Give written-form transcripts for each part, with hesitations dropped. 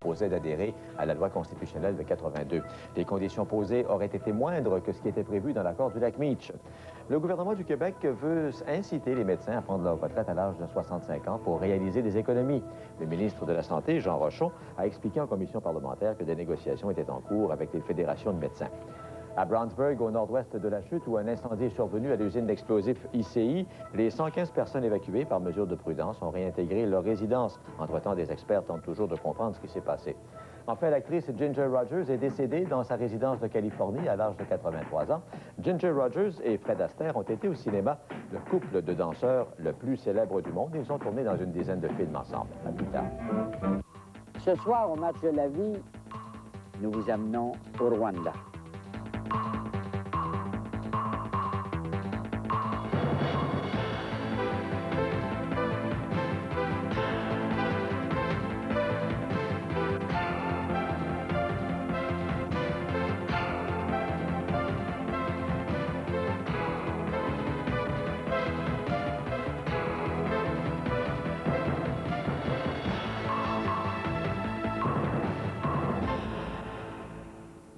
proposait d'adhérer à la loi constitutionnelle de 82. Les conditions posées auraient été moindres que ce qui était prévu dans l'accord du lac Meach. Le gouvernement du Québec veut inciter les médecins à prendre leur retraite à l'âge de 65 ans pour réaliser des économies. Le ministre de la Santé, Jean Rochon, a expliqué en commission parlementaire que des négociations étaient en cours avec les fédérations de médecins. À Brownsburg, au nord-ouest de la chute, où un incendie est survenu à l'usine d'explosifs ICI, les 115 personnes évacuées par mesure de prudence ont réintégré leur résidence. Entre-temps, des experts tentent toujours de comprendre ce qui s'est passé. Enfin, l'actrice Ginger Rogers est décédée dans sa résidence de Californie à l'âge de 83 ans. Ginger Rogers et Fred Astaire ont été au cinéma le couple de danseurs le plus célèbre du monde. Ils ont tourné dans une dizaine de films ensemble. À plus tard. Ce soir, au match de la vie, nous vous amenons au Rwanda.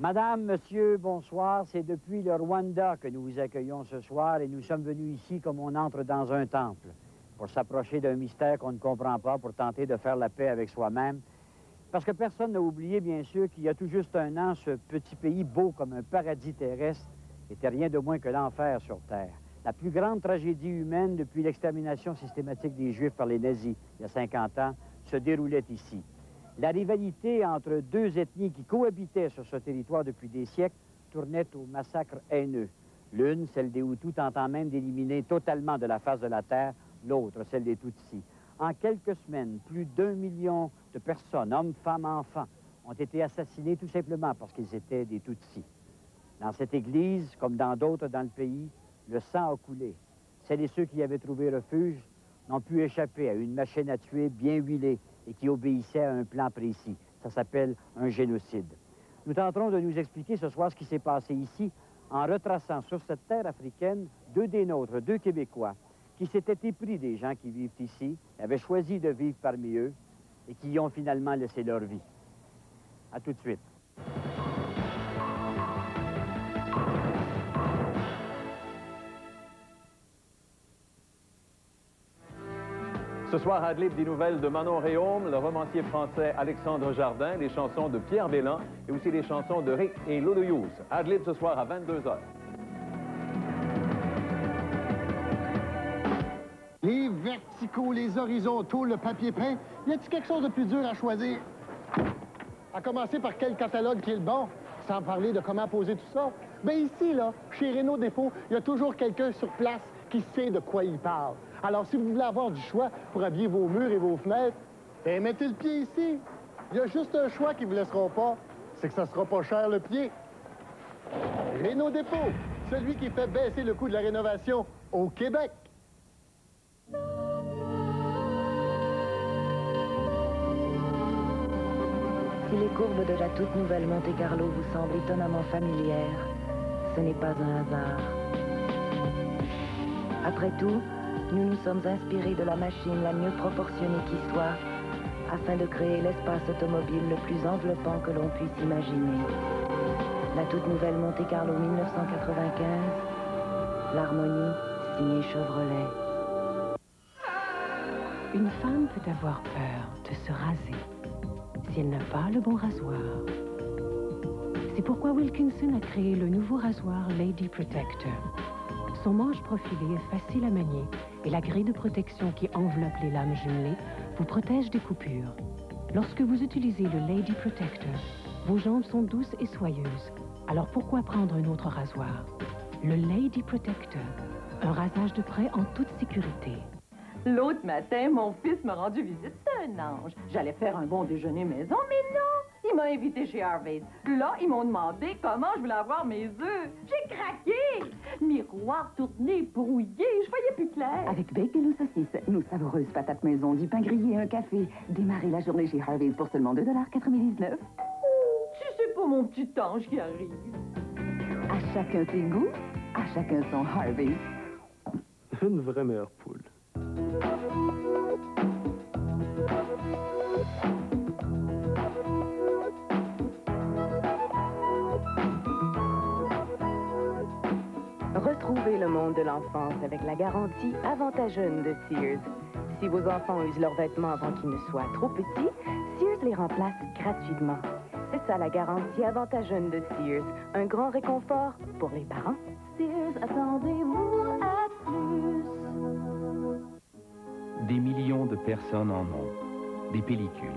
Madame, monsieur, bonsoir. C'est depuis le Rwanda que nous vous accueillons ce soir et nous sommes venus ici comme on entre dans un temple pour s'approcher d'un mystère qu'on ne comprend pas, pour tenter de faire la paix avec soi-même. Parce que personne n'a oublié, bien sûr, qu'il y a tout juste un an, ce petit pays beau comme un paradis terrestre était rien de moins que l'enfer sur Terre. La plus grande tragédie humaine depuis l'extermination systématique des Juifs par les nazis, il y a 50 ans, se déroulait ici. La rivalité entre deux ethnies qui cohabitaient sur ce territoire depuis des siècles tournait au massacre haineux. L'une, celle des Hutus, tentant même d'éliminer totalement de la face de la terre, l'autre, celle des Tutsis. En quelques semaines, plus d'1 million de personnes, hommes, femmes, enfants, ont été assassinés tout simplement parce qu'ils étaient des Tutsis. Dans cette église, comme dans d'autres dans le pays, le sang a coulé. Celles et ceux qui y avaient trouvé refuge n'ont pu échapper à une machine à tuer bien huilée et qui obéissait à un plan précis. Ça s'appelle un génocide. Nous tenterons de nous expliquer ce soir ce qui s'est passé ici en retraçant sur cette terre africaine deux des nôtres, deux Québécois, qui s'étaient épris des gens qui vivent ici, avaient choisi de vivre parmi eux et qui y ont finalement laissé leur vie. À tout de suite. Ce soir, Adlib, des nouvelles de Manon Réaume, le romancier français Alexandre Jardin, les chansons de Pierre Bélan et aussi les chansons de Rick et Lolo Hughes. Adlib ce soir à 22h. Les verticaux, les horizontaux, le papier peint, y a-t-il quelque chose de plus dur à choisir? À commencer par quel catalogue qui est le bon, sans parler de comment poser tout ça. Bien ici, là, chez Renault Dépôt, il y a toujours quelqu'un sur place qui sait de quoi il parle. Alors, si vous voulez avoir du choix pour habiller vos murs et vos fenêtres, eh, mettez le pied ici. Il y a juste un choix qu'ils ne vous laisseront pas, c'est que ça sera pas cher le pied. Renault Dépôt, celui qui fait baisser le coût de la rénovation au Québec. Si les courbes de la toute nouvelle Monte-Carlo vous semblent étonnamment familières, ce n'est pas un hasard. Après tout, nous nous sommes inspirés de la machine la mieux proportionnée qui soit, afin de créer l'espace automobile le plus enveloppant que l'on puisse imaginer. La toute nouvelle Monte-Carlo 1995, l'harmonie signée Chevrolet. Une femme peut avoir peur de se raser si elle n'a pas le bon rasoir. C'est pourquoi Wilkinson a créé le nouveau rasoir Lady Protector. Son manche profilé est facile à manier et la grille de protection qui enveloppe les lames jumelées vous protège des coupures. Lorsque vous utilisez le Lady Protector, vos jambes sont douces et soyeuses. Alors pourquoi prendre un autre rasoir? Le Lady Protector, un rasage de près en toute sécurité. L'autre matin, mon fils m'a rendu visite. C'est un ange. J'allais faire un bon déjeuner maison, mais non! Il m'a invité chez Harvey's. Là, ils m'ont demandé comment je voulais avoir mes œufs. J'ai craqué! Miroir tourné, brouillé, je voyais plus clair. Avec bacon ou saucisse, nos savoureuses patates maison, du pain grillé et un café. Démarrez la journée chez Harvey's pour seulement 2,99 $. Si c'est pas mon petit ange qui arrive. À chacun ses goûts, à chacun son Harvey's. Une vraie mère poule. Retrouvez le monde de l'enfance avec la garantie Avantajeune de Sears. Si vos enfants usent leurs vêtements avant qu'ils ne soient trop petits, Sears les remplace gratuitement. C'est ça la garantie Avantajeune de Sears. Un grand réconfort pour les parents. Sears, attendez-vous à plus. Des millions de personnes en ont. Des pellicules.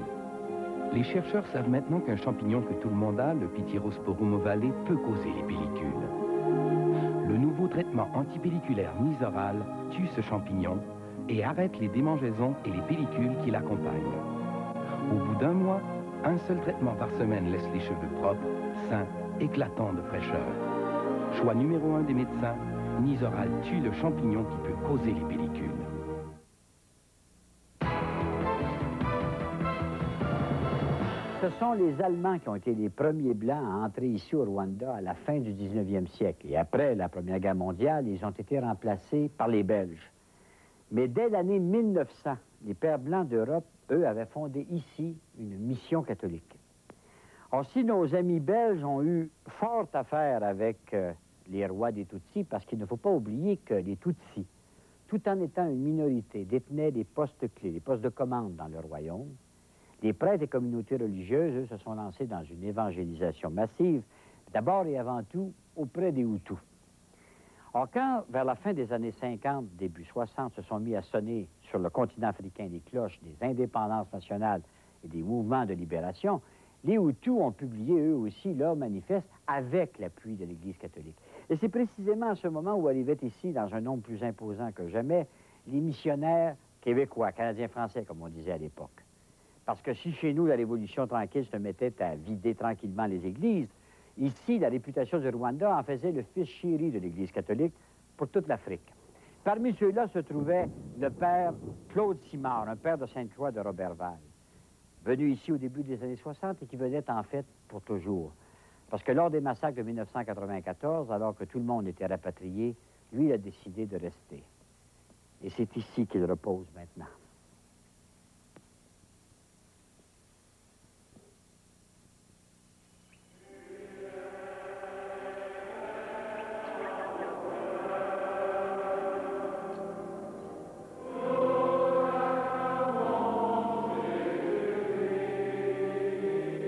Les chercheurs savent maintenant qu'un champignon que tout le monde a, le Pityrosporum ovale, peut causer les pellicules. Le nouveau traitement antipelliculaire Nizoral tue ce champignon et arrête les démangeaisons et les pellicules qui l'accompagnent. Au bout d'un mois, un seul traitement par semaine laisse les cheveux propres, sains, éclatants de fraîcheur. Choix numéro 1 des médecins, Nizoral tue le champignon qui peut causer les pellicules. Ce sont les Allemands qui ont été les premiers Blancs à entrer ici au Rwanda à la fin du 19e siècle. Et après la Première Guerre mondiale, ils ont été remplacés par les Belges. Mais dès l'année 1900, les Pères Blancs d'Europe, eux, avaient fondé ici une mission catholique. Or, si nos amis belges ont eu fort à faire avec les rois des Tutsis, parce qu'il ne faut pas oublier que les Tutsis, tout en étant une minorité, détenaient des postes clés, des postes de commande dans le royaume. Les prêtres et communautés religieuses, eux, se sont lancés dans une évangélisation massive, d'abord et avant tout auprès des Hutus. Or, quand, vers la fin des années 50, début 60, se sont mis à sonner sur le continent africain les cloches des indépendances nationales et des mouvements de libération, les Hutus ont publié, eux aussi, leur manifeste avec l'appui de l'Église catholique. Et c'est précisément à ce moment où arrivaient ici, dans un nombre plus imposant que jamais, les missionnaires québécois, canadiens-français, comme on disait à l'époque. Parce que si chez nous, la Révolution tranquille se mettait à vider tranquillement les églises, ici, la réputation du Rwanda en faisait le fils chéri de l'Église catholique pour toute l'Afrique. Parmi ceux-là se trouvait le père Claude Simard, un père de Sainte-Croix de Roberval, venu ici au début des années 60 et qui venait en fait pour toujours. Parce que lors des massacres de 1994, alors que tout le monde était rapatrié, lui, il a décidé de rester. Et c'est ici qu'il repose maintenant.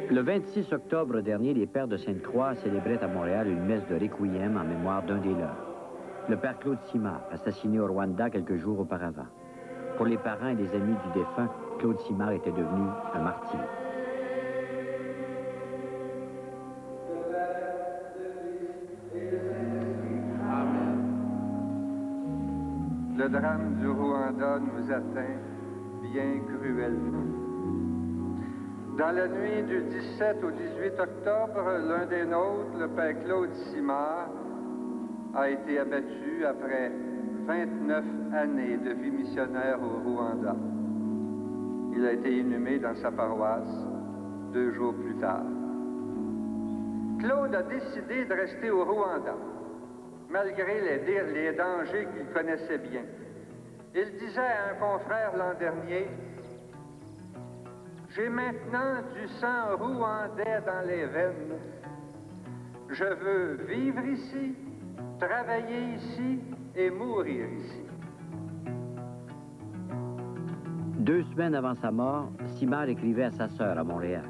Le 26 octobre dernier, les Pères de Sainte-Croix célébraient à Montréal une messe de requiem en mémoire d'un des leurs, le Père Claude Simard, assassiné au Rwanda quelques jours auparavant. Pour les parents et les amis du défunt, Claude Simard était devenu un martyr. Le drame du Rwanda nous atteint bien cruellement. Dans la nuit du 17 au 18 octobre, l'un des nôtres, le père Claude Simard, a été abattu après 29 années de vie missionnaire au Rwanda. Il a été inhumé dans sa paroisse 2 jours plus tard. Claude a décidé de rester au Rwanda, malgré les dangers qu'il connaissait bien. Il disait à un confrère l'an dernier: « J'ai maintenant du sang rwandais dans les veines. Je veux vivre ici, travailler ici et mourir ici. » 2 semaines avant sa mort, Simard écrivait à sa sœur à Montréal.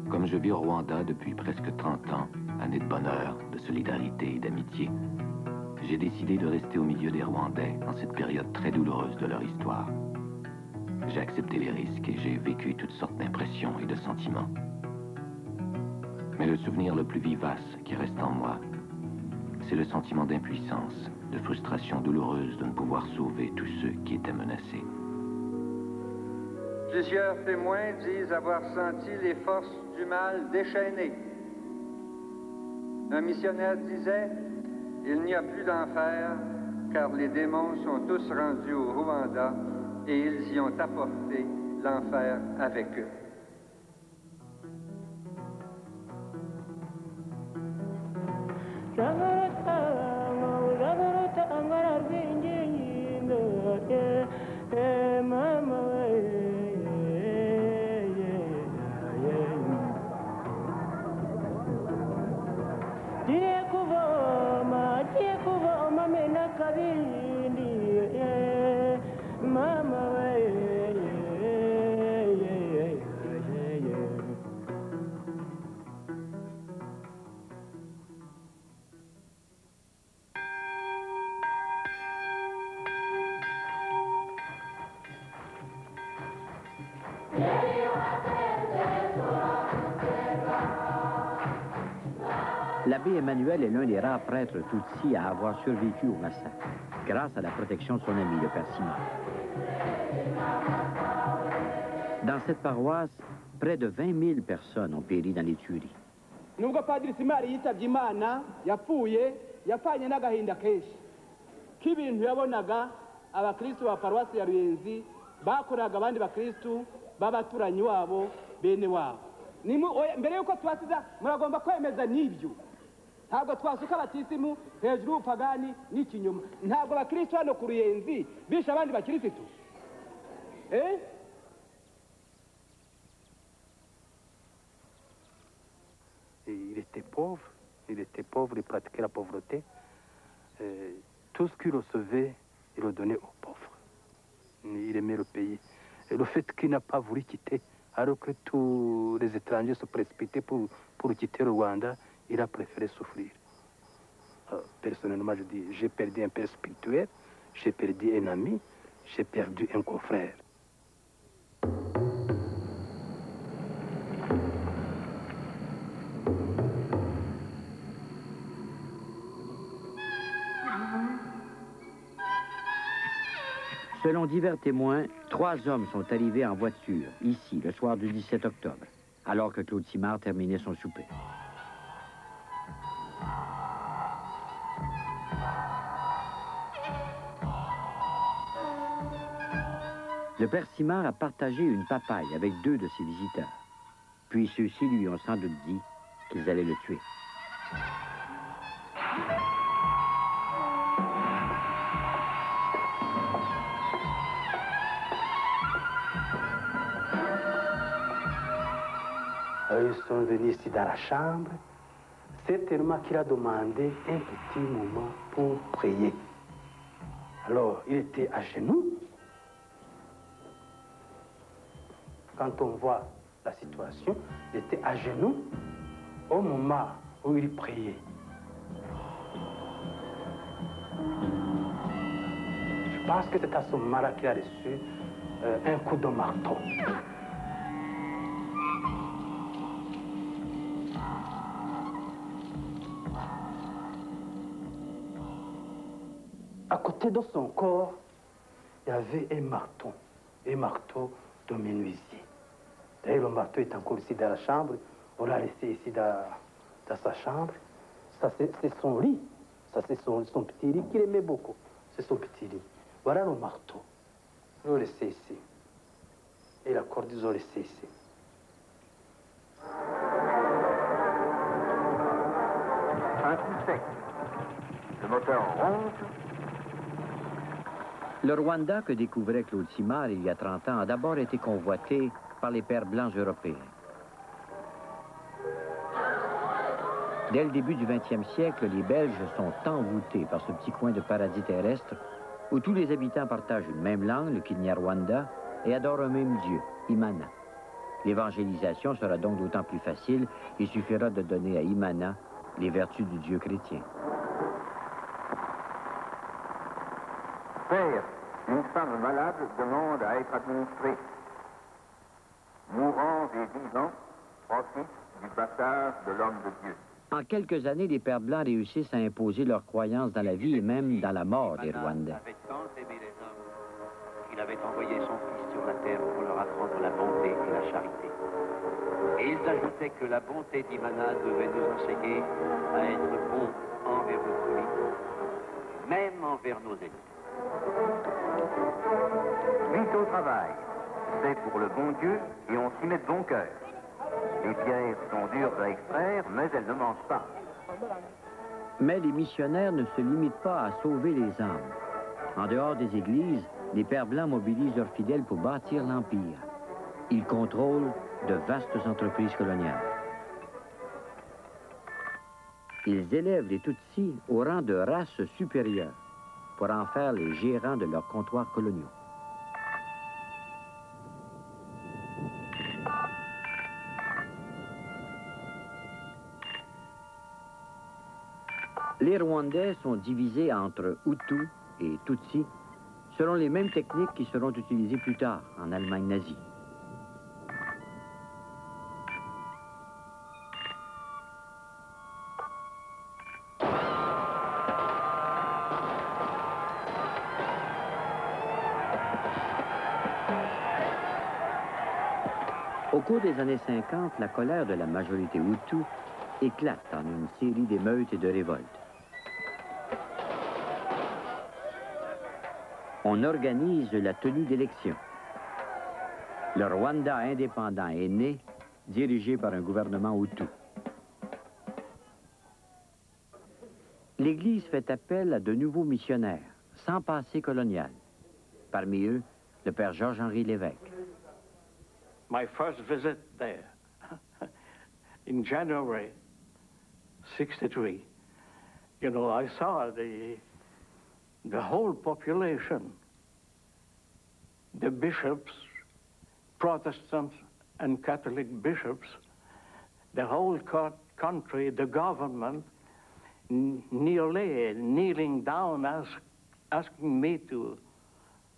Comme je vis au Rwanda depuis presque 30 ans, année de bonheur, de solidarité et d'amitié, j'ai décidé de rester au milieu des Rwandais en cette période très douloureuse de leur histoire. J'ai accepté les risques et j'ai vécu toutes sortes d'impressions et de sentiments. Mais le souvenir le plus vivace qui reste en moi, c'est le sentiment d'impuissance, de frustration douloureuse de ne pouvoir sauver tous ceux qui étaient menacés. Plusieurs témoins disent avoir senti les forces du mal déchaînées. Un missionnaire disait: « Il n'y a plus d'enfer, car les démons sont tous rendus au Rwanda et ils y ont apporté l'enfer avec eux. » L'abbé Emmanuel est l'un des rares prêtres Tutsis à avoir survécu au massacre, grâce à la protection de son ami, le père Simard. Dans cette paroisse, près de 20 000 personnes ont péri dans les tueries. Nubwo Padiri Simari yitabye Imana yapfuye yapfanye n'agahinda kenshi k'ibintu yabonaga abakristo ba paruwasi ya Ruyenzi bakoraga abandi bakristo b'abaturanyi wabo bene wabo. Mbere yuko twasiza muragomba kwemeza n'ibyo. Ntabwo twasuka abatisimu hejuru y'ubupagani n'ikinyoma. Ntabwo abakristo hano ku Ruyenzi bishe abandi bakirisitu. Il était pauvre, il pratiquait la pauvreté. Tout ce qu'il recevait, il le donnait aux pauvres. Il aimait le pays. Et le fait qu'il n'a pas voulu quitter, alors que tous les étrangers se précipitaient pour quitter le Rwanda, il a préféré souffrir. Personnellement, je dis, j'ai perdu un père spirituel, j'ai perdu un ami, j'ai perdu un confrère. Selon divers témoins, 3 hommes sont arrivés en voiture, ici, le soir du 17 octobre, alors que Claude Simard terminait son souper. Le père Simard a partagé une papaye avec 2 de ses visiteurs. Puis ceux-ci lui ont sans doute dit qu'ils allaient le tuer. Ils sont venus ici dans la chambre. C'est tellement qu'il a demandé un petit moment pour prier. Alors, il était à genoux. Quand on voit la situation, il était à genoux au moment où il priait. Je pense que c'est à ce moment-là qu'il a reçu un coup de marteau. À côté de son corps, il y avait un marteau de menuisier. D'ailleurs, le marteau est encore ici dans la chambre. On l'a laissé ici dans sa chambre. Ça, c'est son lit. Ça, c'est son petit lit qu'il aimait beaucoup. C'est son petit lit. Voilà le marteau. Ils l'ont laissé ici. Et la corde, ils ont laissé ici. Un coup sec. Le moteur ronge. Le Rwanda que découvrait Claude Simard il y a 30 ans a d'abord été convoité par les pères blancs européens. Dès le début du 20e siècle, les Belges sont envoûtés par ce petit coin de paradis terrestre où tous les habitants partagent une même langue, le Kinyarwanda, et adorent un même Dieu, Imana. L'évangélisation sera donc d'autant plus facile, il suffira de donner à Imana les vertus du Dieu chrétien. Père, une femme malade demande à être administrée. Mourants et vivants profitent du passage de l'homme de Dieu. En quelques années, les pères blancs réussissent à imposer leur croyance dans la vie et même dans la mort des Rwandais. avait tant aimé les hommes qu'il avait envoyé son fils sur la terre pour leur apprendre la bonté et la charité. Et ils ajoutaient que la bonté d'Imana devait nous enseigner à être bons envers autrui, même envers nos ennemis. Vite au travail. C'est pour le bon Dieu et on s'y met de bon cœur. Les pierres sont dures à extraire, mais elles ne mangent pas. Mais les missionnaires ne se limitent pas à sauver les âmes. En dehors des églises, les pères blancs mobilisent leurs fidèles pour bâtir l'Empire. Ils contrôlent de vastes entreprises coloniales. Ils élèvent les Tutsis au rang de race supérieure pour en faire les gérants de leurs comptoirs coloniaux. Les Rwandais sont divisés entre Hutus et Tutsis selon les mêmes techniques qui seront utilisées plus tard en Allemagne nazie. Au cours des années 50, la colère de la majorité Hutu éclate en une série d'émeutes et de révoltes. On organise la tenue d'élections. Le Rwanda indépendant est né, dirigé par un gouvernement Hutu. L'Église fait appel à de nouveaux missionnaires, sans passé colonial. Parmi eux, le père Georges-Henri Lévesque. My first visit there in January 63, you know, I saw the whole population, the bishops, Protestants and Catholic bishops, the whole country, the government, kneeling down, asking me to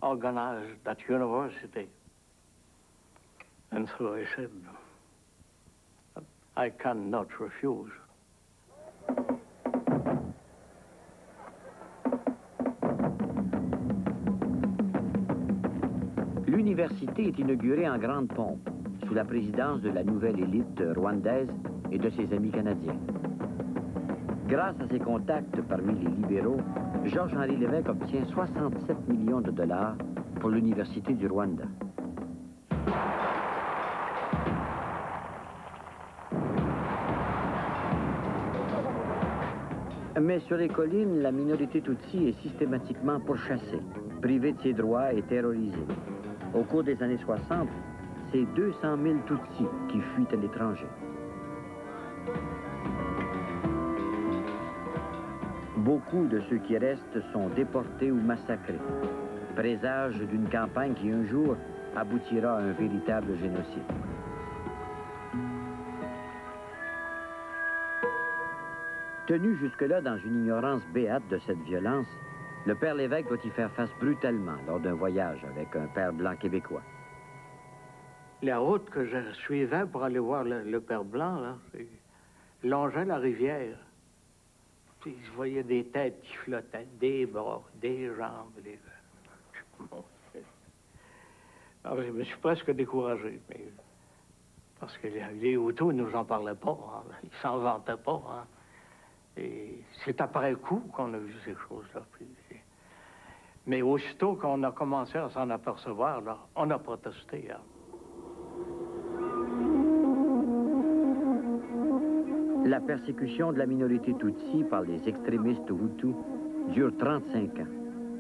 organize that university. And so I said, I cannot refuse. L'université est inaugurée en grande pompe, sous la présidence de la nouvelle élite rwandaise et de ses amis canadiens. Grâce à ses contacts parmi les libéraux, Georges-Henri Lévesque obtient 67 millions de dollars pour l'Université du Rwanda. Mais sur les collines, la minorité Tutsi est systématiquement pourchassée, privée de ses droits et terrorisée. Au cours des années 60, c'est 200 000 Tutsis qui fuient à l'étranger. Beaucoup de ceux qui restent sont déportés ou massacrés, présage d'une campagne qui un jour aboutira à un véritable génocide. Tenu jusque-là dans une ignorance béate de cette violence, le père Lévesque doit y faire face brutalement lors d'un voyage avec un père blanc québécois. La route que je suivais pour aller voir le père blanc, là, longeait la rivière. Puis je voyais des têtes qui flottaient, des bras, des jambes. Alors, je me suis presque découragé, mais parce que les Hutus ne nous en parlaient pas, hein, ils s'en vantaient pas. Hein. Et c'est après coup qu'on a vu ces choses-là. Mais aussitôt qu'on a commencé à s'en apercevoir, là, on a protesté. Hein. La persécution de la minorité Tutsi par les extrémistes Hutus dure 35 ans.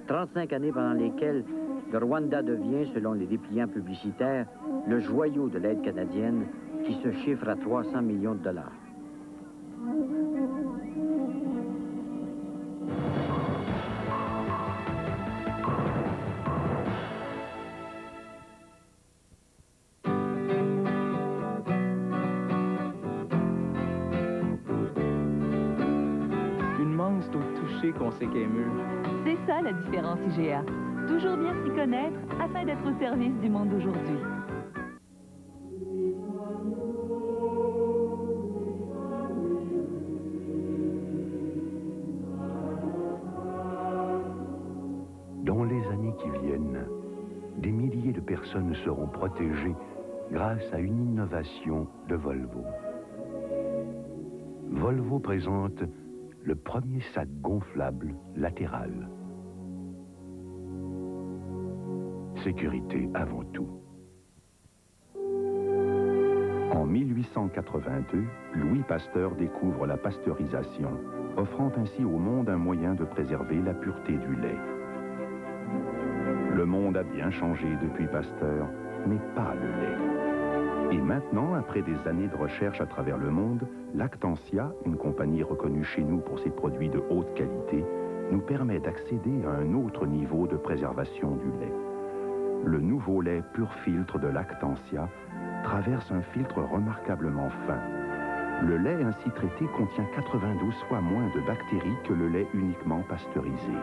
35 années pendant lesquelles le Rwanda devient, selon les dépliants publicitaires, le joyau de l'aide canadienne qui se chiffre à 300 millions de dollars. Qu'on sait qu'elle est mûre. C'est ça la différence IGA. Toujours bien s'y connaître afin d'être au service du monde d'aujourd'hui. Dans les années qui viennent, des milliers de personnes seront protégées grâce à une innovation de Volvo. Volvo présente le premier sac gonflable latéral. Sécurité avant tout. En 1882, Louis Pasteur découvre la pasteurisation, offrant ainsi au monde un moyen de préserver la pureté du lait. Le monde a bien changé depuis Pasteur, mais pas le lait. Et maintenant, après des années de recherche à travers le monde, Lactantia, une compagnie reconnue chez nous pour ses produits de haute qualité, nous permet d'accéder à un autre niveau de préservation du lait. Le nouveau lait pur filtre de Lactantia traverse un filtre remarquablement fin. Le lait ainsi traité contient 92 fois moins de bactéries que le lait uniquement pasteurisé.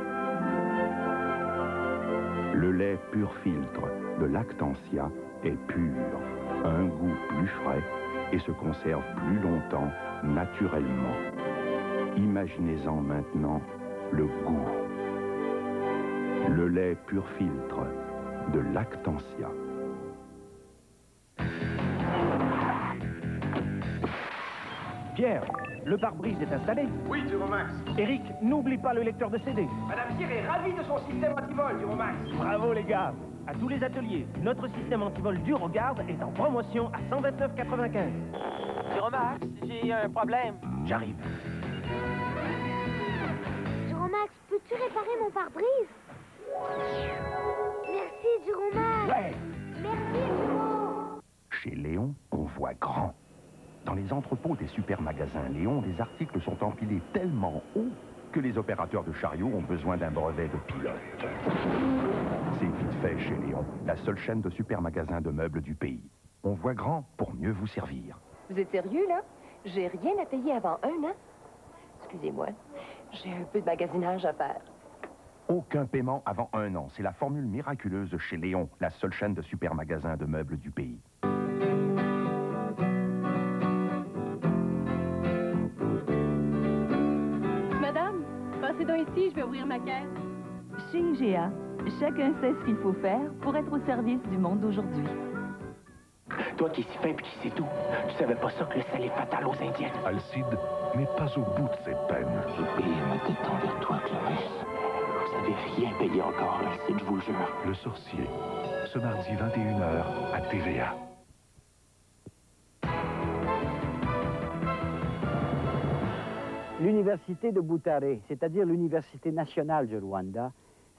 Le lait pur filtre de Lactantia est pur, a un goût plus frais et se conserve plus longtemps naturellement. Imaginez-en maintenant le goût. Le lait pur filtre de Lactantia. Pierre, le pare-brise est installé? Oui, Duromax. Eric, n'oublie pas le lecteur de CD. Madame Cyr est ravie de son système anti-vol, Duromax. Bravo les gars. À tous les ateliers, notre système anti-vol DuroGuard est en promotion à 129,95. Duromax, j'ai un problème. J'arrive. Duromax, peux-tu réparer mon pare-brise? Merci, Duromax. Ouais. Merci, Duro. Chez Léon, on voit grand. Dans les entrepôts des supermagasins Léon, les articles sont empilés tellement haut que les opérateurs de chariots ont besoin d'un brevet de pilote. C'est vite fait chez Léon, la seule chaîne de supermagasins de meubles du pays. On voit grand pour mieux vous servir. Vous êtes sérieux, là? J'ai rien à payer avant 1 an. Excusez-moi, j'ai un peu de magasinage à faire. Aucun paiement avant 1 an. C'est la formule miraculeuse chez Léon, la seule chaîne de supermagasins de meubles du pays. Madame, passez donc ici, je vais ouvrir ma caisse. Chez IGA, chacun sait ce qu'il faut faire pour être au service du monde d'aujourd'hui. Toi qui es si fin et qui sais tout, tu savais pas ça que le sel est fatal aux Indiens? Alcide n'est pas au bout de ses peines. Ce pays m'a été tant vers toi, Clarisse. Vous n'avez rien payé encore, Alcide, je vous le jure. Le Sorcier, ce mardi 21h à TVA. L'université de Butare, c'est-à-dire l'université nationale du Rwanda,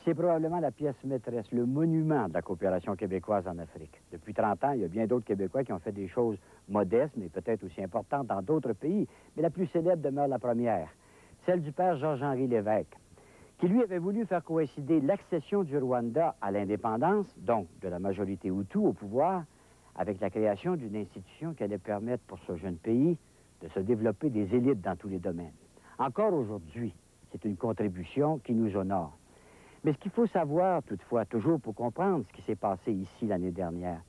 c'est probablement la pièce maîtresse, le monument de la coopération québécoise en Afrique. Depuis 30 ans, il y a bien d'autres Québécois qui ont fait des choses modestes, mais peut-être aussi importantes dans d'autres pays. Mais la plus célèbre demeure la première, celle du père Georges-Henri Lévesque, qui lui avait voulu faire coïncider l'accession du Rwanda à l'indépendance, donc de la majorité Hutu au pouvoir, avec la création d'une institution qui allait permettre pour ce jeune pays de se développer des élites dans tous les domaines. Encore aujourd'hui, c'est une contribution qui nous honore. Mais ce qu'il faut savoir, toutefois, toujours pour comprendre ce qui s'est passé ici l'année dernière,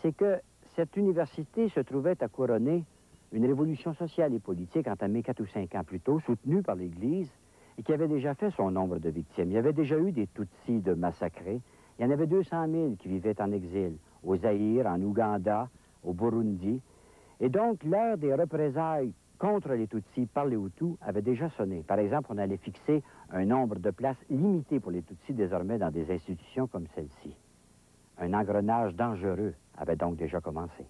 c'est que cette université se trouvait à couronner une révolution sociale et politique entamée 4 ou 5 ans plus tôt, soutenue par l'Église, et qui avait déjà fait son nombre de victimes. Il y avait déjà eu des Tutsis de massacrés. Il y en avait 200 000 qui vivaient en exil, au Zaïre, en Ouganda, au Burundi. Et donc, l'heure des représailles contre les Tutsis par les Hutus avait déjà sonné. Par exemple, on allait fixer un nombre de places limité pour les Tutsis désormais dans des institutions comme celle-ci. Un engrenage dangereux avait donc déjà commencé.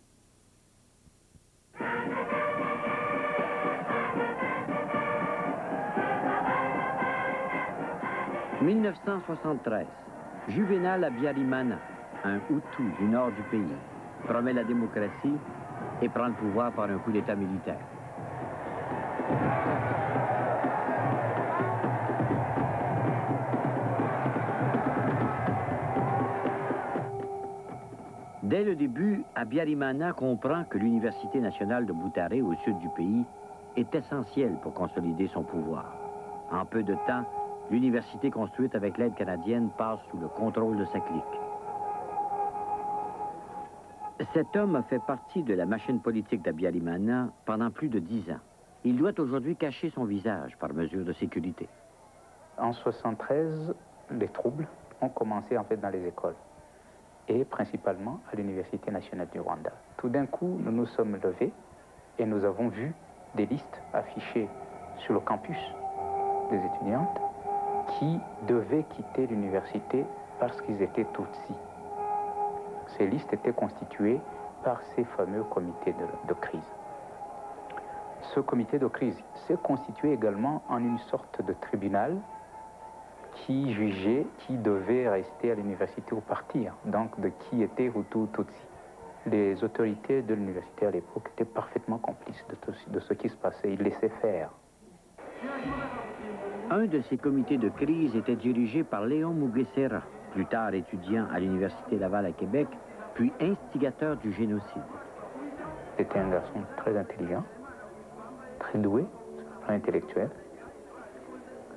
« 1973, Juvenal Habyarimana, un Hutu du nord du pays, promet la démocratie et prend le pouvoir par un coup d'État militaire. Dès le début, Habyarimana comprend que l'Université nationale de Butare, au sud du pays, est essentielle pour consolider son pouvoir. En peu de temps, l'université construite avec l'aide canadienne passe sous le contrôle de sa clique. Cet homme a fait partie de la machine politique d'Habyarimana pendant plus de 10 ans. Il doit aujourd'hui cacher son visage par mesure de sécurité. En 1973, les troubles ont commencé en fait dans les écoles et principalement à l'Université nationale du Rwanda. Tout d'un coup, nous nous sommes levés et nous avons vu des listes affichées sur le campus des étudiantes qui devaient quitter l'université parce qu'ils étaient Tutsis. Ces listes étaient constituées par ces fameux comités de crise. Ce comité de crise s'est constitué également en une sorte de tribunal qui jugeait qui devait rester à l'université ou partir, donc de qui était Hutu ou Tutsi. Les autorités de l'université à l'époque étaient parfaitement complices de ce qui se passait, ils laissaient faire. Un de ces comités de crise était dirigé par Léon Mugesera, plus tard étudiant à l'Université Laval à Québec, puis instigateur du génocide. C'était un garçon très intelligent, très doué, sur le plan intellectuel,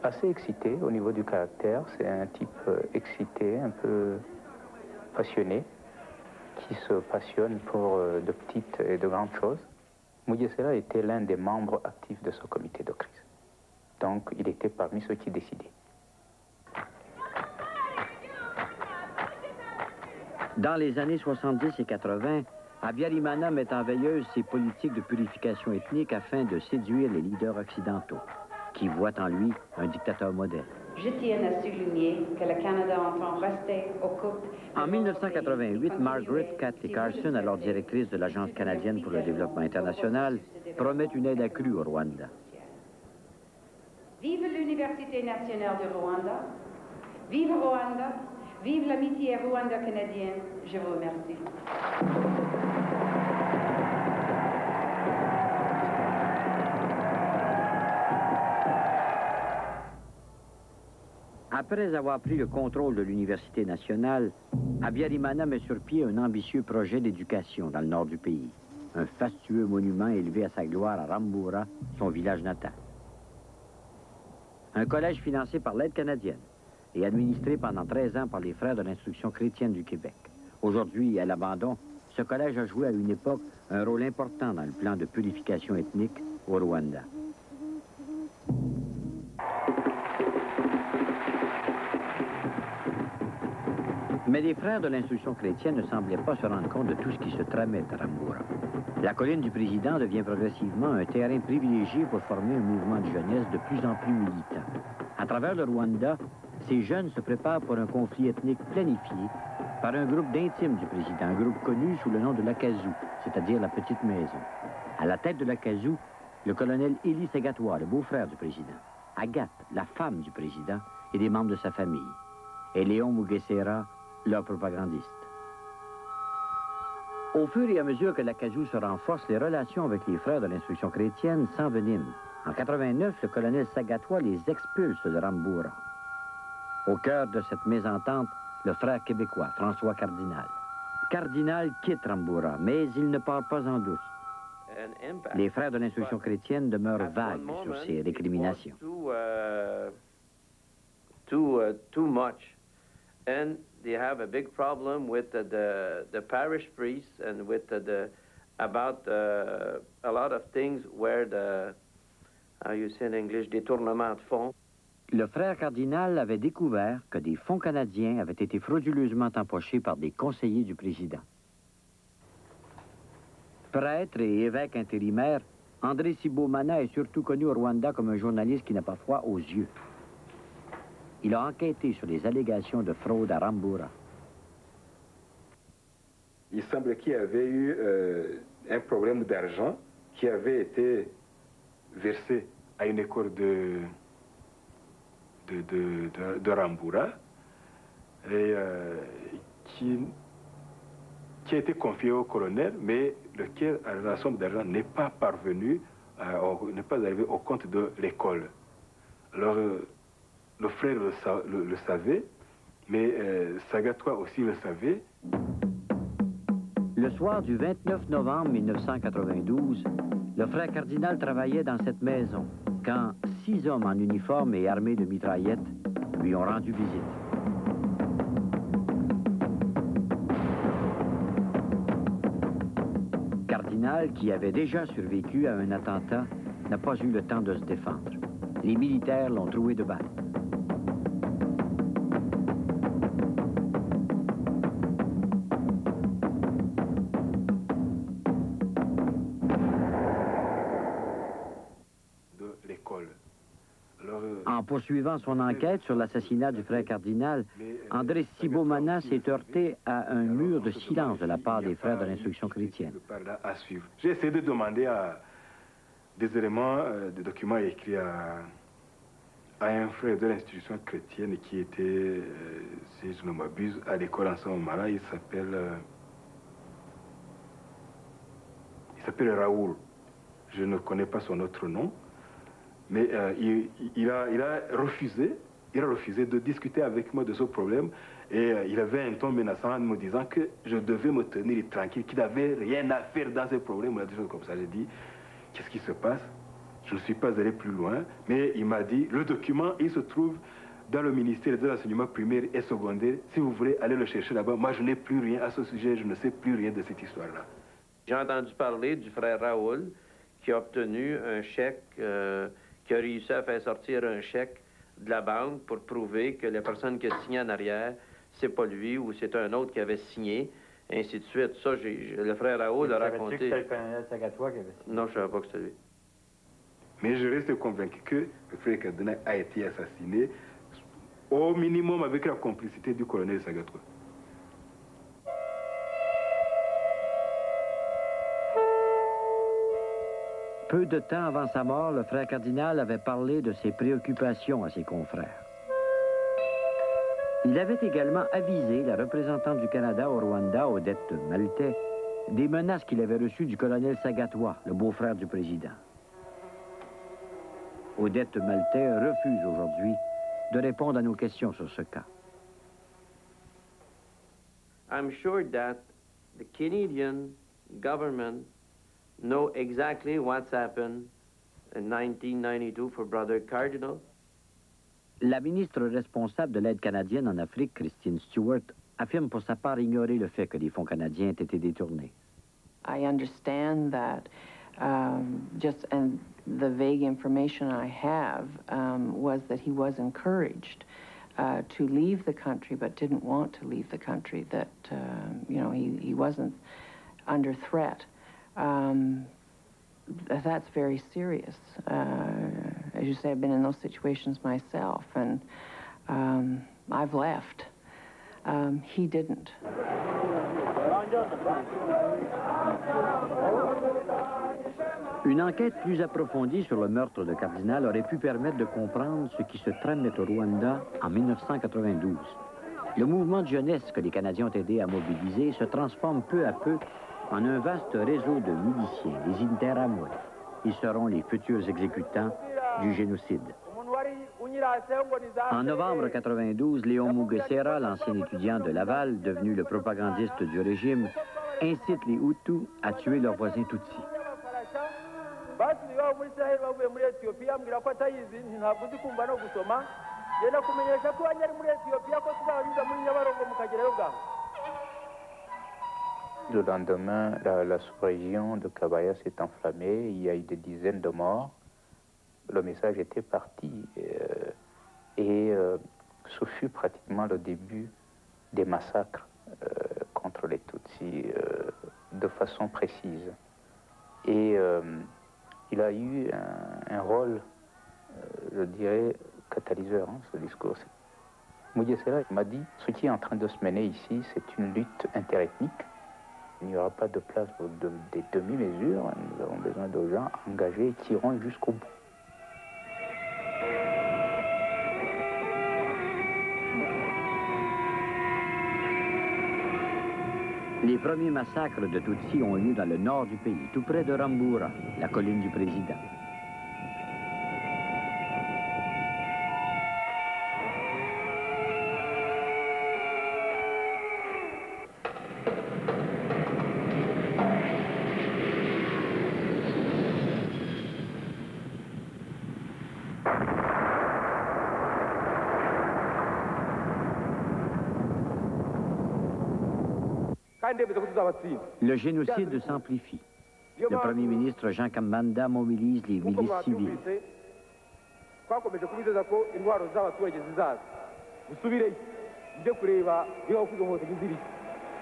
assez excité au niveau du caractère. C'est un type excité, un peu passionné, qui se passionne pour de petites et de grandes choses. Mugesera était l'un des membres actifs de ce comité de crise. Donc, il était parmi ceux qui décidaient. Dans les années 70 et 80, Habyarimana met en veilleuse ses politiques de purification ethnique afin de séduire les leaders occidentaux, qui voient en lui un dictateur modèle. Je tiens à souligner que le Canada entend rester au côté. En 1988, Margaret Catley Carson, alors directrice de l'Agence canadienne pour le développement international, promet une aide accrue au Rwanda. Vive l'Université nationale du Rwanda, vive Rwanda, vive l'amitié rwanda-canadienne. Je vous remercie. Après avoir pris le contrôle de l'Université nationale, Habyarimana met sur pied un ambitieux projet d'éducation dans le nord du pays. Un fastueux monument élevé à sa gloire à Rambura, son village natal. Un collège financé par l'aide canadienne et administré pendant 13 ans par les Frères de l'Instruction chrétienne du Québec. Aujourd'hui, à l'abandon, ce collège a joué à une époque un rôle important dans le plan de purification ethnique au Rwanda. Mais les Frères de l'Instruction chrétienne ne semblaient pas se rendre compte de tout ce qui se tramait à Rambura. La colline du Président devient progressivement un terrain privilégié pour former un mouvement de jeunesse de plus en plus militant. À travers le Rwanda, ces jeunes se préparent pour un conflit ethnique planifié par un groupe d'intimes du Président, un groupe connu sous le nom de l'Akazu, c'est-à-dire la Petite Maison. À la tête de l'Akazu, le colonel Élie Segatwa, le beau-frère du Président, Agathe, la femme du Président, et des membres de sa famille, et Léon Mugesera, leur propagandiste. Au fur et à mesure que l'Akazu se renforce, les relations avec les Frères de l'Instruction chrétienne s'enveniment. En 89, le colonel Segatwa les expulse de Rambura. Au cœur de cette mésentente, le frère québécois, François Cardinal. Cardinal quitte Rambura, mais il ne part pas en douce. Les Frères de l'Instruction chrétienne demeurent vagues sur ces récriminations. Too much. And they have a big problem with the parish priests and with about a lot of things where how you say in English, détournement de fonds. Le frère cardinal avait découvert que des fonds canadiens avaient été frauduleusement empochés par des conseillers du président. Prêtre et évêque intérimaire, André Sibomana est surtout connu au Rwanda comme un journaliste qui n'a pas froid aux yeux. Il a enquêté sur les allégations de fraude à Rambura. Il semble qu'il y avait eu un problème d'argent qui avait été versé à une école de Rambura et qui a été confié au colonel, mais lequel la somme d'argent n'est pas parvenue, n'est pas arrivée au compte de l'école. Alors, le frère le savait, mais Segatwa aussi le savait. Le soir du 29 novembre 1992, le frère cardinal travaillait dans cette maison quand 6 hommes en uniforme et armés de mitraillettes lui ont rendu visite. Cardinal, qui avait déjà survécu à un attentat, n'a pas eu le temps de se défendre. Les militaires l'ont troué de balles. En poursuivant son enquête sur l'assassinat du frère cardinal, André Sibomana s'est heurté à un mur de silence de la part des Frères de l'Instruction chrétienne. J'ai essayé de demander des éléments, des documents écrits à un frère de l'institution chrétienne qui était, si je ne m'abuse, à l'école en ce moment-là. Il s'appelle Raoul. Je ne connais pas son autre nom. Mais il a refusé de discuter avec moi de ce problème. Et il avait un ton menaçant en me disant que je devais me tenir tranquille, qu'il n'avait rien à faire dans ces problèmes. Il a des choses comme ça. J'ai dit, qu'est-ce qui se passe? Je ne suis pas allé plus loin. Mais il m'a dit, le document, il se trouve dans le ministère de l'enseignement primaire et secondaire. Si vous voulez aller le chercher là-bas, moi je n'ai plus rien à ce sujet. Je ne sais plus rien de cette histoire-là. J'ai entendu parler du frère Raoul qui a obtenu un chèque... qui a réussi à faire sortir un chèque de la banque pour prouver que la personne qui a signé en arrière, c'est pas lui ou c'est un autre qui avait signé et ainsi de suite. Ça, le frère Raoult l'a raconté. Savais-tu que c'était le colonel Sagatois qui avait signé? Non, je ne savais pas que c'était lui. Mais je reste convaincu que le frère cardinal a été assassiné, au minimum avec la complicité du colonel Sagatois. Peu de temps avant sa mort, le frère cardinal avait parlé de ses préoccupations à ses confrères. Il avait également avisé la représentante du Canada au Rwanda, Odette Maltais, des menaces qu'il avait reçues du colonel Sagatois, le beau-frère du président. Odette Maltais refuse aujourd'hui de répondre à nos questions sur ce cas. I'm sure that the Canadian government know exactly what's happened in 1992 for Brother Cardinal. La ministre responsable de l'aide canadienne en Afrique, Christine Stewart, affirme pour sa part ignorer le fait que des fonds canadiens aient été détournés. I understand that and the vague information I have was that he was encouraged to leave the country, but didn't want to leave the country, that, you know, he wasn't under threat. That's very serious. As you say, I've been in those situations myself, and I've left. He didn't. Une enquête plus approfondie sur le meurtre de Cardinal aurait pu permettre de comprendre ce qui se tramait au Rwanda en 1992. Le mouvement de jeunesse que les Canadiens ont aidé à mobiliser se transforme peu à peu en un vaste réseau de miliciens, les Interahamwe. Ils seront les futurs exécutants du génocide. En novembre 1992, Léon Mugesera, l'ancien étudiant de Laval, devenu le propagandiste du régime, incite les Hutus à tuer leurs voisins Tutsis. Le lendemain, la sous-région de Kabaya s'est enflammée, il y a eu des dizaines de morts. Le message était parti et ce fut pratiquement le début des massacres contre les Tutsis de façon précise. Et il a eu un rôle, je dirais, catalyseur, hein, ce discours. Mugesera m'a dit, ce qui est en train de se mener ici, c'est une lutte interethnique. Il n'y aura pas de place pour des demi-mesures. Nous avons besoin de gens engagés et qui iront jusqu'au bout. Les premiers massacres de Tutsis ont eu lieu dans le nord du pays, tout près de Rambura, la colline du président. Le génocide s'amplifie. Le Premier ministre Jean Kambanda mobilise les milices civiles. twakomeje kubizeza ko intwaro z'abaturage zizaza musubireyo mujye kureba niba kuzo nkotanyi ziri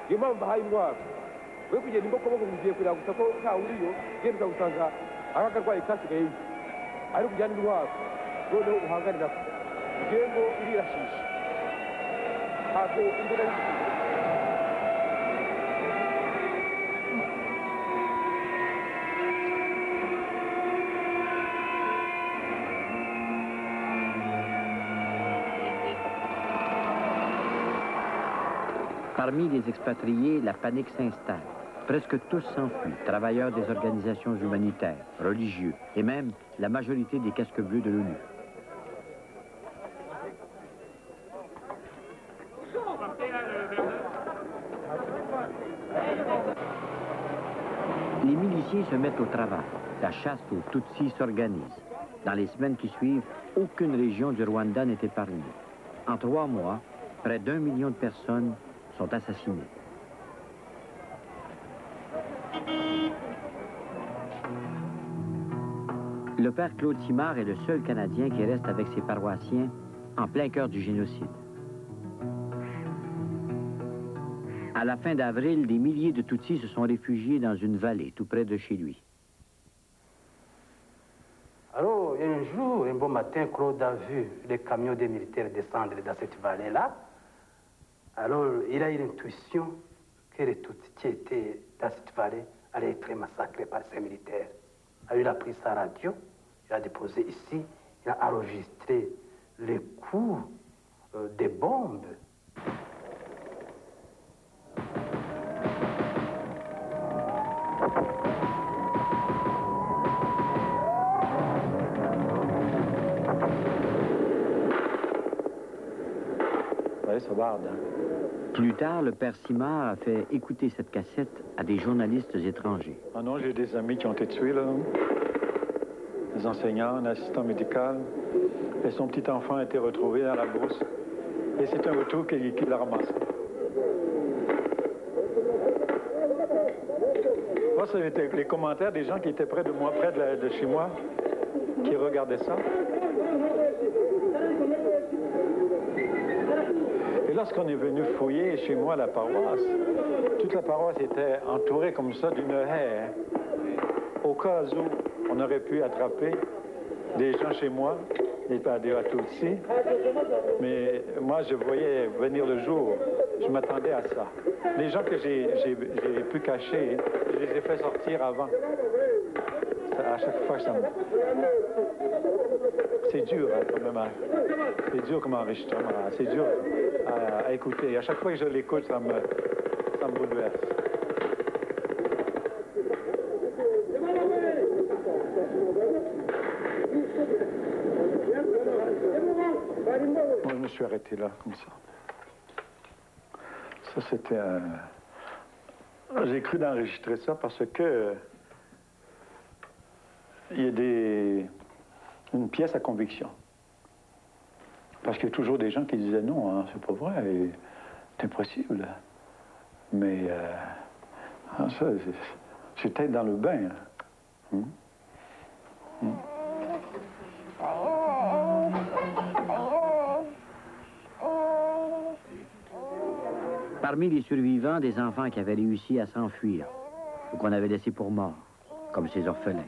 niyo mpamvu bahaye intwaro we kugenda imbokoboko mugiye kureba gusa ko nta uriyo genda usanga akagarwaye kasigayeyo ari kujyana intwaro noneho uhanganira ko ingengo irirashisha ntabwo imbona Parmi les expatriés, la panique s'installe. Presque tous s'enfuient, travailleurs des organisations humanitaires, religieux et même la majorité des casques bleus de l'ONU. Les miliciens se mettent au travail. La chasse aux Tutsis s'organise. Dans les semaines qui suivent, aucune région du Rwanda n'est épargnée. En 3 mois, près d'1 million de personnes sont assassinés. Le père Claude Simard est le seul Canadien qui reste avec ses paroissiens en plein cœur du génocide. À la fin d'avril, des milliers de Tutsis se sont réfugiés dans une vallée tout près de chez lui. Alors, un jour, un beau matin, Claude a vu les camions des militaires descendre dans cette vallée-là. Alors, il a eu l'intuition que les Tutsis qui étaient dans cette vallée allaient être massacrés par ces militaires. Alors, il a pris sa radio, il a déposé ici, il a enregistré les coups des bombes. Oui, ça barde. Plus tard, le père Simard a fait écouter cette cassette à des journalistes étrangers. Ah non, j'ai des amis qui ont été tués, là. Des enseignants, un assistant médical. Et son petit enfant a été retrouvé dans la brousse. Et c'est un retour qui l'a ramassé. Moi, c'était les commentaires des gens qui étaient près de moi, près de chez moi, qui regardaient ça. Et lorsqu'on est venu fouiller chez moi la paroisse, toute la paroisse était entourée comme ça d'une haie, hein, au cas où on aurait pu attraper des gens chez moi, des Tutsis. Mais moi, je voyais venir le jour, je m'attendais à ça. Les gens que j'ai pu cacher, je les ai fait sortir avant. À chaque fois, ça me... C'est dur, hein, quand même. C'est dur comme enregistrement. C'est dur à écouter. À chaque fois que je l'écoute, ça me bouleverse. Moi, je me suis arrêté là, comme ça. Ça, c'était un... J'ai cru d'enregistrer ça parce que... il y a une pièce à conviction. Parce qu'il y a toujours des gens qui disaient non, hein, c'est pas vrai, c'est impossible. Mais ça, c'est tête dans le bain. Hein. Parmi les survivants, des enfants qui avaient réussi à s'enfuir ou qu'on avait laissés pour morts, comme ces orphelins.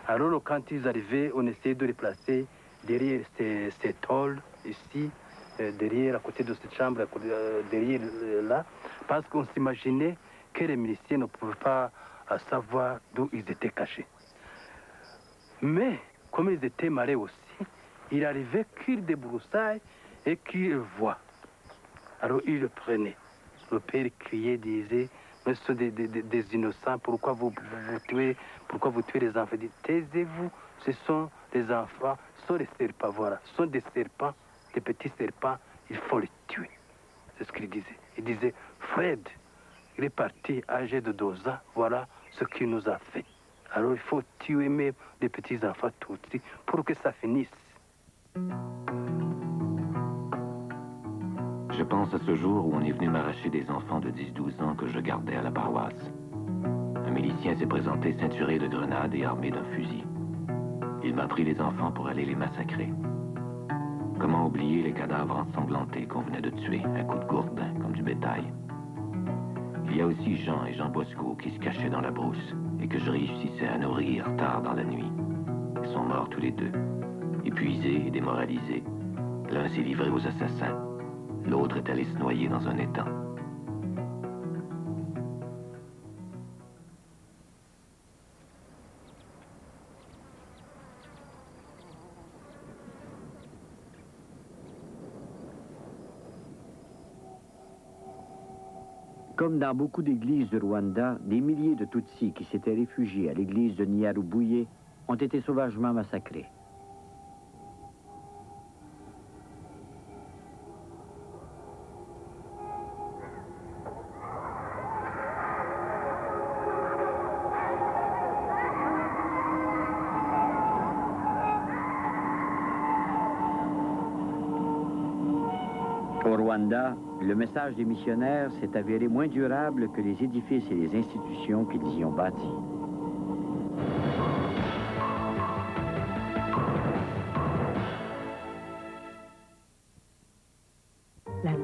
Alors, quand ils arrivaient, on essayait de les placer derrière ces tôles, ici, derrière, à côté de cette chambre, derrière là, parce qu'on s'imaginait que les miliciens ne pouvaient pas savoir d'où ils étaient cachés. Mais, comme ils étaient malais aussi, il arrivait qu'ils débroussaillent et qu'ils voient. Alors, ils le prenaient. Le père criait, disait... Mais ce sont des innocents, pourquoi vous tuez les enfants? Dites, taisez-vous, ce sont des enfants, ce sont des serpents, voilà. Ce sont des serpents, des petits serpents, il faut les tuer. C'est ce qu'il disait. Il disait, Fred, il est parti âgé de 12 ans, voilà ce qu'il nous a fait. Alors il faut tuer même des petits enfants tout de suite pour que ça finisse. Je pense à ce jour où on est venu m'arracher des enfants de 10-12 ans que je gardais à la paroisse. Un milicien s'est présenté ceinturé de grenades et armé d'un fusil. Il m'a pris les enfants pour aller les massacrer. Comment oublier les cadavres ensanglantés qu'on venait de tuer, un coup de gourdin, comme du bétail. Il y a aussi Jean et Jean Bosco qui se cachaient dans la brousse et que je réussissais à nourrir tard dans la nuit. Ils sont morts tous les deux, épuisés et démoralisés. L'un s'est livré aux assassins. L'autre est allé se noyer dans un étang. Comme dans beaucoup d'églises du Rwanda, des milliers de Tutsis qui s'étaient réfugiés à l'église de Nyarubouye ont été sauvagement massacrés. Au Rwanda, le message des missionnaires s'est avéré moins durable que les édifices et les institutions qu'ils y ont bâtis.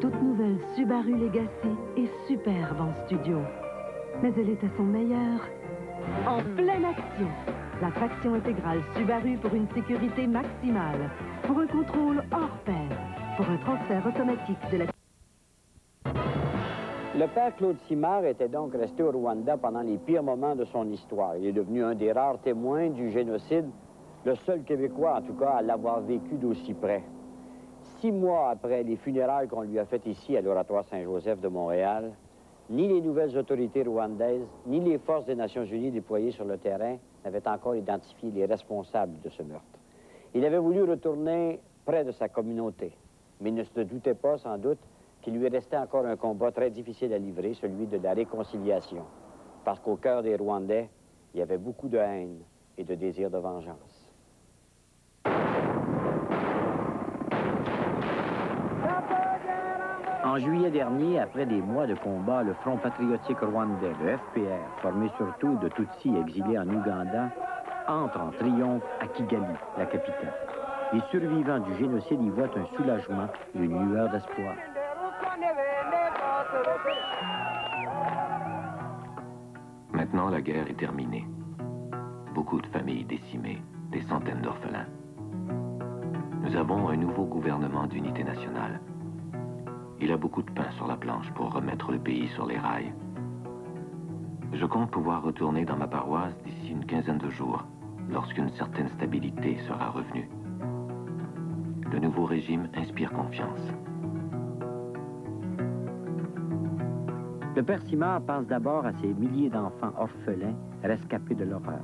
toute nouvelle Subaru Legacy est superbe en studio. Mais elle est à son meilleur en pleine action. La traction intégrale Subaru pour une sécurité maximale, pour un contrôle hors pair, pour un transfert automatique de la... Le père Claude Simard était donc resté au Rwanda pendant les pires moments de son histoire. Il est devenu un des rares témoins du génocide, le seul Québécois, en tout cas, à l'avoir vécu d'aussi près. 6 mois après les funérailles qu'on lui a faites ici, à l'Oratoire Saint-Joseph de Montréal, ni les nouvelles autorités rwandaises, ni les forces des Nations unies déployées sur le terrain n'avaient encore identifié les responsables de ce meurtre. Il avait voulu retourner près de sa communauté, mais il ne se doutait pas, sans doute, qu'il lui restait encore un combat très difficile à livrer, celui de la réconciliation. Parce qu'au cœur des Rwandais, il y avait beaucoup de haine et de désir de vengeance. En juillet dernier, après des mois de combat, le Front patriotique rwandais, le FPR, formé surtout de Tutsis exilés en Ouganda, entre en triomphe à Kigali, la capitale. Les survivants du génocide y voient un soulagement et une lueur d'espoir. Maintenant, la guerre est terminée. Beaucoup de familles décimées, des centaines d'orphelins. Nous avons un nouveau gouvernement d'unité nationale. Il a beaucoup de pain sur la planche pour remettre le pays sur les rails. Je compte pouvoir retourner dans ma paroisse d'ici une quinzaine de jours, lorsqu'une certaine stabilité sera revenue. Le nouveau régime inspire confiance. Le père Simard pense d'abord à ces milliers d'enfants orphelins rescapés de l'horreur.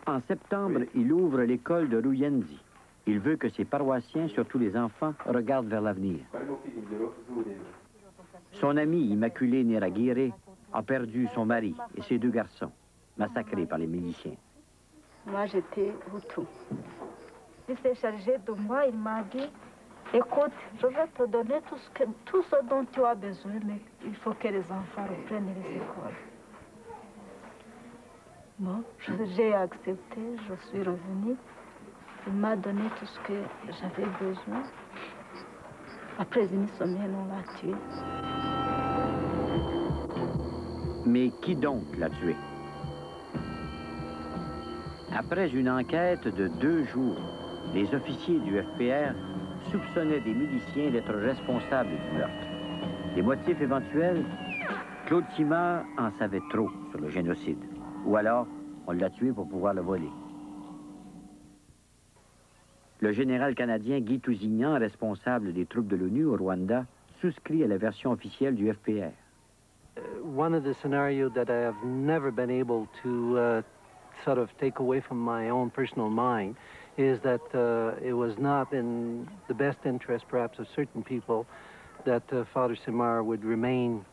En septembre, il ouvre l'école de Ruyenzi. Il veut que ses paroissiens, surtout les enfants, regardent vers l'avenir. Son ami Immaculée Niragire a perdu son mari et ses 2 garçons, massacrés par les miliciens. Moi, j'étais Hutu. Il s'est chargé de moi, il m'a dit, écoute, je vais te donner tout ce dont tu as besoin, mais il faut que les enfants reprennent les écoles. Bon, j'ai accepté, je suis revenue. Il m'a donné tout ce que j'avais besoin. Après une semaine, on l'a tué. Mais qui donc l'a tué? Après une enquête de 2 jours, les officiers du FPR soupçonnaient des miliciens d'être responsables du meurtre. Les motifs éventuels, Claude Simard en savait trop sur le génocide. Ou alors, on l'a tué pour pouvoir le voler. Le général canadien Guy Tousignan, responsable des troupes de l'ONU au Rwanda, souscrit à la version officielle du FPR. One of the scenarios that I have never been able to sort of take away from my own personal mind is that it was not in the best interest, perhaps, of certain people that Father Simard would remain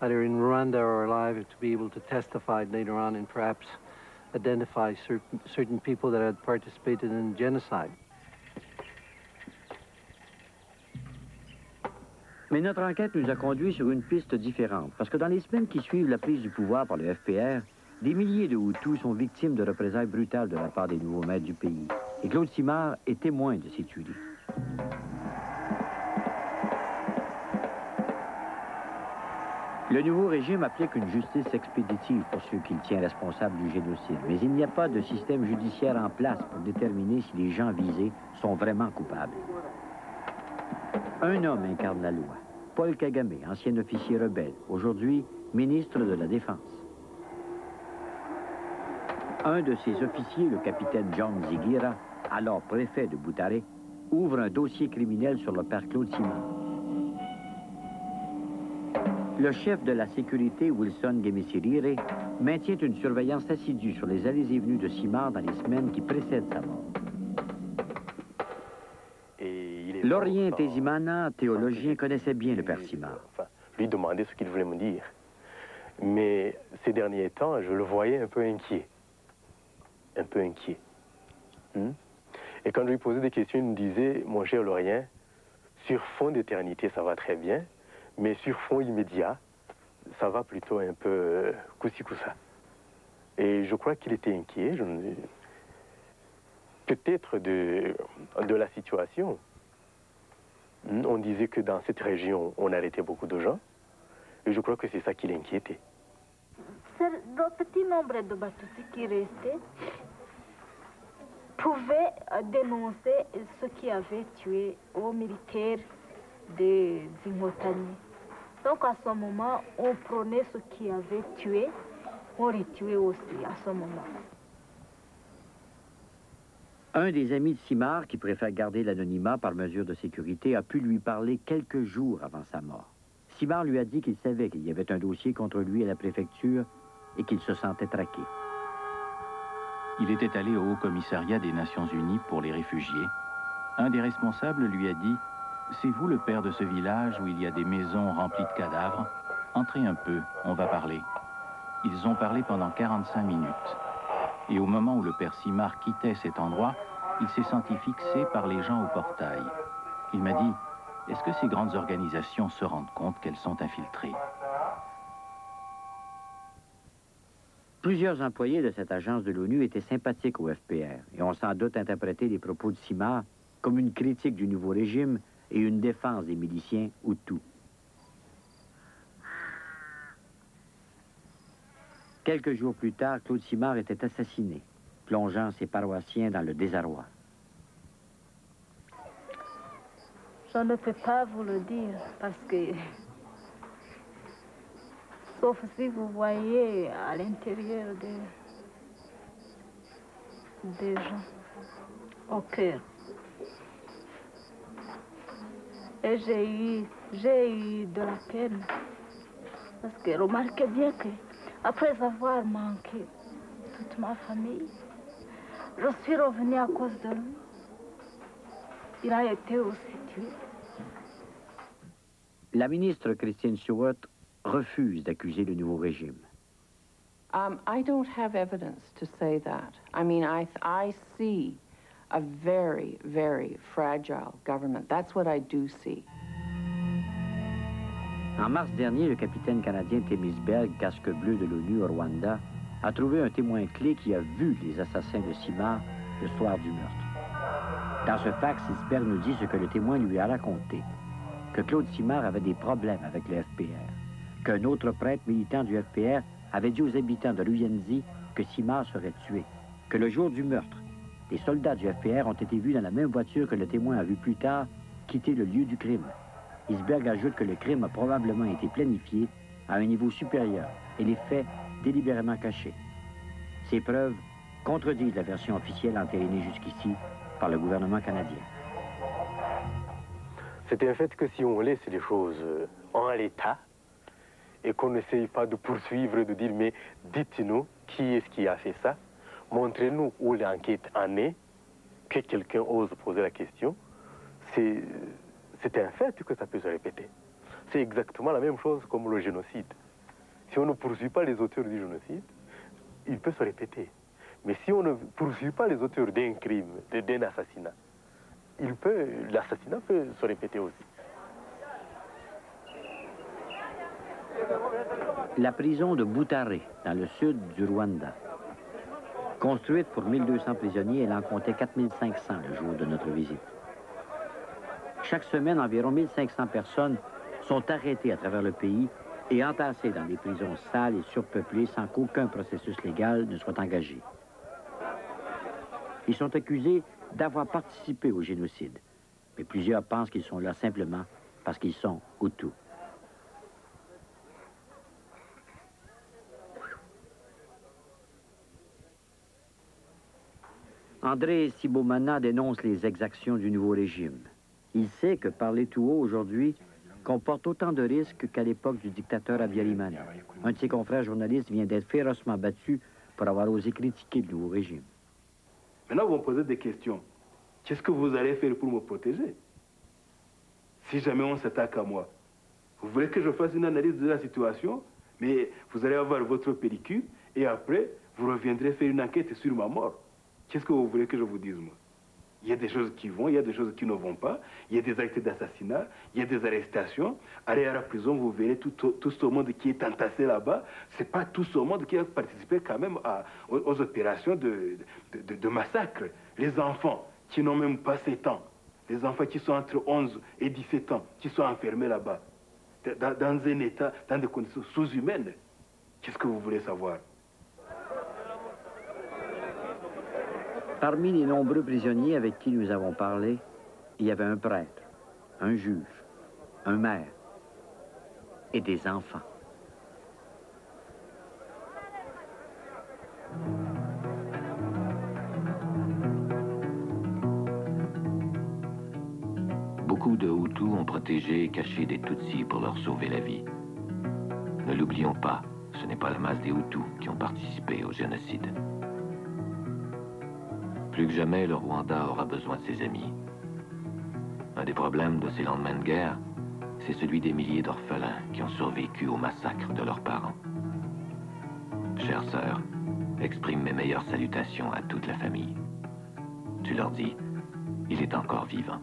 either in Rwanda or alive to be able to testify later on and perhaps identify certain people that had participated in genocide. Mais notre enquête nous a conduit sur une piste différente, parce que dans les semaines qui suivent la prise du pouvoir par le FPR, des milliers de Hutus sont victimes de représailles brutales de la part des nouveaux maîtres du pays. Et Claude Simard est témoin de ces tueries. Le nouveau régime applique une justice expéditive pour ceux qu'il tient responsables du génocide, mais il n'y a pas de système judiciaire en place pour déterminer si les gens visés sont vraiment coupables. Un homme incarne la loi, Paul Kagame, ancien officier rebelle, aujourd'hui ministre de la Défense. Un de ses officiers, le capitaine John Zigira, alors préfet de Butare, ouvre un dossier criminel sur le père Claude Simard. Le chef de la sécurité, Wilson Gemisirire, maintient une surveillance assidue sur les allées et venues de Simard dans les semaines qui précèdent sa mort. Lorien Tezimana, théologien, connaissait bien le père Simard. Lui demandait ce qu'il voulait me dire. Mais ces derniers temps, je le voyais un peu inquiet. Un peu inquiet. Et quand je lui posais des questions, il me disait, mon cher Lorien, sur fond d'éternité, ça va très bien, mais sur fond immédiat, ça va plutôt un peu coussi-coussa. Et je crois qu'il était inquiet, peut-être de la situation. On disait que dans cette région, on arrêtait beaucoup de gens. Et je crois que c'est ça qui l'inquiétait. C'est le petit nombre de Batusi qui restait pouvait dénoncer ce qui avait tué aux militaires des Zingotani. Donc à ce moment, on prenait ce qui avait tué, on les tuait aussi à ce moment. Un des amis de Simard, qui préfère garder l'anonymat par mesure de sécurité, a pu lui parler quelques jours avant sa mort. Simard lui a dit qu'il savait qu'il y avait un dossier contre lui à la préfecture et qu'il se sentait traqué. Il était allé au Haut-Commissariat des Nations Unies pour les réfugiés. Un des responsables lui a dit « C'est vous le père de ce village où il y a des maisons remplies de cadavres? Entrez un peu, on va parler. » Ils ont parlé pendant 45 minutes. Et au moment où le père Simard quittait cet endroit, il s'est senti fixé par les gens au portail. Il m'a dit « Est-ce que ces grandes organisations se rendent compte qu'elles sont infiltrées ?» Plusieurs employés de cette agence de l'ONU étaient sympathiques au FPR et ont sans doute interprété les propos de Simard comme une critique du nouveau régime et une défense des miliciens Hutus. Quelques jours plus tard, Claude Simard était assassiné, plongeant ses paroissiens dans le désarroi. Je ne peux pas vous le dire parce que, sauf si vous voyez à l'intérieur des gens, au cœur. Et j'ai eu de la peine parce que remarquez bien que après avoir manqué toute ma famille, je suis revenue à cause de lui. Il a été aussi tué. La ministre Christine Stewart refuse d'accuser le nouveau régime. I don't have evidence to say that. I mean, I see a very, very fragile government. That's what I do see. En mars dernier, le capitaine canadien Themisberg, casque bleu de l'ONU au Rwanda, a trouvé un témoin clé qui a vu les assassins de Simard le soir du meurtre. Dans ce fax, Isberg nous dit ce que le témoin lui a raconté, que Claude Simard avait des problèmes avec le FPR, qu'un autre prêtre militant du FPR avait dit aux habitants de Ruyenzi que Simard serait tué, que le jour du meurtre, les soldats du FPR ont été vus dans la même voiture que le témoin a vu plus tard quitter le lieu du crime. Isberg ajoute que le crime a probablement été planifié à un niveau supérieur et les faits délibérément cachés. Ces preuves contredisent la version officielle entérinée jusqu'ici par le gouvernement canadien. C'est un fait que si on laisse les choses en l'état et qu'on n'essaye pas de poursuivre, de dire mais dites-nous qui est-ce qui a fait ça, montrez-nous où l'enquête en est, que quelqu'un ose poser la question, c'est un fait que ça peut se répéter. C'est exactement la même chose comme le génocide. Si on ne poursuit pas les auteurs du génocide, il peut se répéter. Mais si on ne poursuit pas les auteurs d'un crime, d'un assassinat, l'assassinat peut se répéter aussi. La prison de Butare, dans le sud du Rwanda. Construite pour 1200 prisonniers, elle en comptait 4500 le jour de notre visite. Chaque semaine, environ 1500 personnes sont arrêtées à travers le pays et entassées dans des prisons sales et surpeuplées sans qu'aucun processus légal ne soit engagé. Ils sont accusés d'avoir participé au génocide, mais plusieurs pensent qu'ils sont là simplement parce qu'ils sont Hutus. André Sibomana dénonce les exactions du nouveau régime. Il sait que parler tout haut aujourd'hui comporte autant de risques qu'à l'époque du dictateur Habyarimana. Un de ses confrères journalistes vient d'être férocement battu pour avoir osé critiquer le nouveau régime. Maintenant, vous me posez des questions. Qu'est-ce que vous allez faire pour me protéger? Si jamais on s'attaque à moi, vous voulez que je fasse une analyse de la situation, mais vous allez avoir votre pellicule et après, vous reviendrez faire une enquête sur ma mort. Qu'est-ce que vous voulez que je vous dise, moi? Il y a des choses qui vont, il y a des choses qui ne vont pas. Il y a des actes d'assassinat, il y a des arrestations. Allez à la prison, vous verrez tout ce monde qui est entassé là-bas. Ce n'est pas tout ce monde qui a participé quand même aux opérations de massacre. Les enfants qui n'ont même pas 7 ans, les enfants qui sont entre 11 et 17 ans, qui sont enfermés là-bas, dans un état, dans des conditions sous-humaines. Qu'est-ce que vous voulez savoir? Parmi les nombreux prisonniers avec qui nous avons parlé, il y avait un prêtre, un juge, un maire et des enfants. Beaucoup de Hutus ont protégé et caché des Tutsis pour leur sauver la vie. Ne l'oublions pas, ce n'est pas la masse des Hutus qui ont participé au génocide. Plus que jamais, le Rwanda aura besoin de ses amis. Un des problèmes de ces lendemains de guerre, c'est celui des milliers d'orphelins qui ont survécu au massacre de leurs parents. Chère sœur, exprime mes meilleures salutations à toute la famille. Tu leur dis, il est encore vivant.